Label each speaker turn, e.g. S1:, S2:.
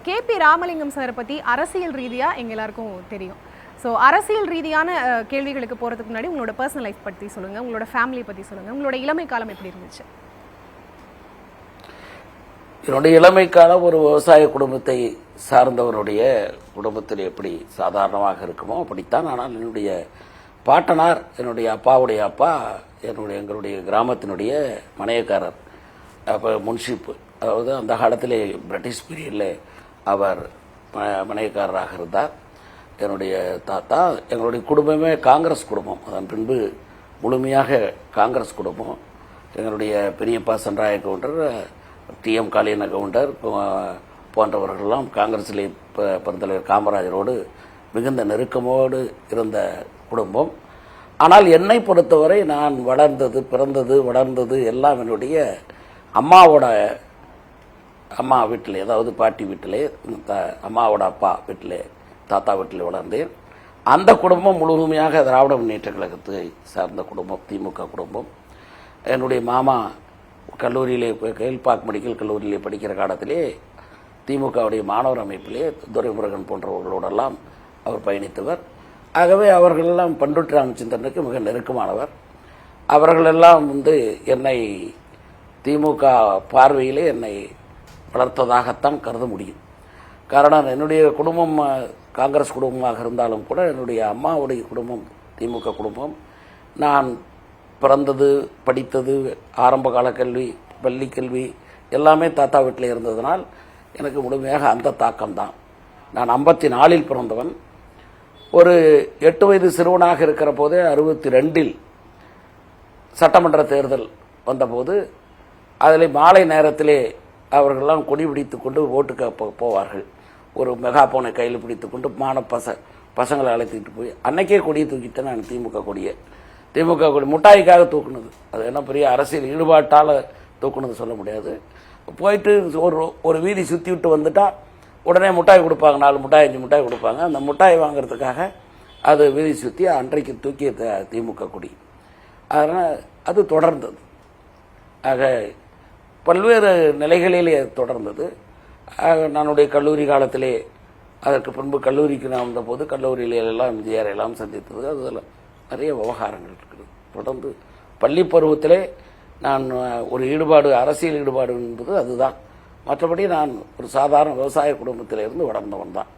S1: KP Ramalingam சாரை பற்றி அரசியல் ரீதியாக எங்கள் எல்லாருக்கும் தெரியும். ஸோ அரசியல் ரீதியான கேள்விகளுக்கு போகிறதுக்கு முன்னாடி உங்களோட பர்சனல் லைஃப் பற்றி சொல்லுங்கள், உங்களோட ஃபேமிலி பற்றி சொல்லுங்கள், உங்களோட இளமை காலம் எப்படி இருந்துச்சு?
S2: என்னுடைய இளமை காலம் ஒரு விவசாய குடும்பத்தை சார்ந்தவருடைய குடும்பத்தில் எப்படி சாதாரணமாக இருக்குமோ அப்படித்தான். ஆனால் என்னுடைய பாட்டனார், என்னுடைய அப்பாவுடைய அப்பா, எங்களுடைய கிராமத்தினுடைய மனையக்காரர், அப்போ முன்ஷிப்பு, அதாவது அந்த காலத்திலே பிரிட்டிஷ் பீரியடில் அவர் மனையக்காரராக இருந்தார். என்னுடைய தாத்தா, எங்களுடைய குடும்பமே காங்கிரஸ் குடும்பம். அதன் பின்பு முழுமையாக காங்கிரஸ் குடும்பம். எங்களுடைய பெரியப்பா சன்ராய கவுண்டர், டிஎம் காளியண்ண கவுண்டர் போன்றவர்களெல்லாம் காங்கிரஸிலே பெருந்தலைவர் காமராஜரோடு மிகுந்த நெருக்கமோடு இருந்த குடும்பம். ஆனால் என்னை பொறுத்தவரை நான் வளர்ந்தது எல்லாம் என்னுடைய அம்மா வீட்டிலே, அதாவது பாட்டி வீட்டிலே, அம்மாவோட அப்பா வீட்டிலே, தாத்தா வீட்டிலே வளர்ந்தேன். அந்த குடும்பம் முழுமையாக திராவிட முன்னேற்ற கழகத்தை சார்ந்த குடும்பம், திமுக குடும்பம். என்னுடைய மாமா கல்லூரியிலே, கெயில்பாக் மெடிக்கல் கல்லூரியிலே படிக்கிற காலத்திலே திமுகவுடைய மாணவர் அமைப்பிலே துரைமுருகன் போன்றவர்களோடெல்லாம் அவர் பயணித்தவர். ஆகவே அவர்களெல்லாம் பண்ருட்டி ராமச்சந்திரனுக்கு மிக நெருக்கமானவர். அவர்களெல்லாம் என்னை திமுக பார்வையிலே என்னை வளர்த்ததாகத்தான் கருத முடியும். காரணம், என்னுடைய குடும்பம் காங்கிரஸ் குடும்பமாக இருந்தாலும் கூட என்னுடைய அம்மாவுடைய குடும்பம் திமுக குடும்பம். நான் பிறந்தது, படித்தது, ஆரம்ப கால கல்வி, பள்ளி கல்வி எல்லாமே தாத்தா வீட்டில் இருந்ததனால் எனக்கு முழுமையாக அந்த தாக்கம்தான். நான் 54 பிறந்தவன். ஒரு 8 வயது சிறுவனாக இருக்கிற போதே 62 சட்டமன்ற தேர்தல் வந்தபோது அதில் மாலை நேரத்திலே அவர்களெல்லாம் கொடி பிடித்து கொண்டு ஓட்டுக்கு போவார்கள். ஒரு மெகாபோனை கையில் பிடித்து கொண்டு பசங்களை அழைத்துக்கிட்டு போய் அன்னைக்கே கொடியை தூக்கிட்டேன். நான் திமுக கொடி முட்டாய்க்காக தூக்குனது. அது என்ன பெரிய அரசியல் ஈடுபாட்டால் தூக்குனது சொல்ல முடியாது. போயிட்டு ஒரு வீதி சுற்றி விட்டு வந்துட்டா உடனே முட்டாய் கொடுப்பாங்க, 4 முட்டாய் 5 முட்டாய் கொடுப்பாங்க. அந்த முட்டாய் வாங்கிறதுக்காக அது வீதி சுற்றி அன்றைக்கு தூக்கிய திமுக கொடி. அதனால் அது தொடர்ந்தது. ஆக பல்வேறு நிலைகளிலே தொடர்ந்தது. நானுடைய கல்லூரி காலத்திலே, அதற்கு பின்பு கல்லூரிக்கு நான் வந்தபோது கல்லூரியில எல்லாம் எம்ஜிஆர் எல்லாம் சந்தித்தது. அதில் நிறைய விவகாரங்கள் இருக்குது. தொடர்ந்து பள்ளி பருவத்திலே நான் ஒரு ஈடுபாடு, அரசியல் ஈடுபாடு என்பது அதுதான். மற்றபடி நான் ஒரு சாதாரண விவசாய குடும்பத்திலிருந்து வளர்ந்தவன் தான்.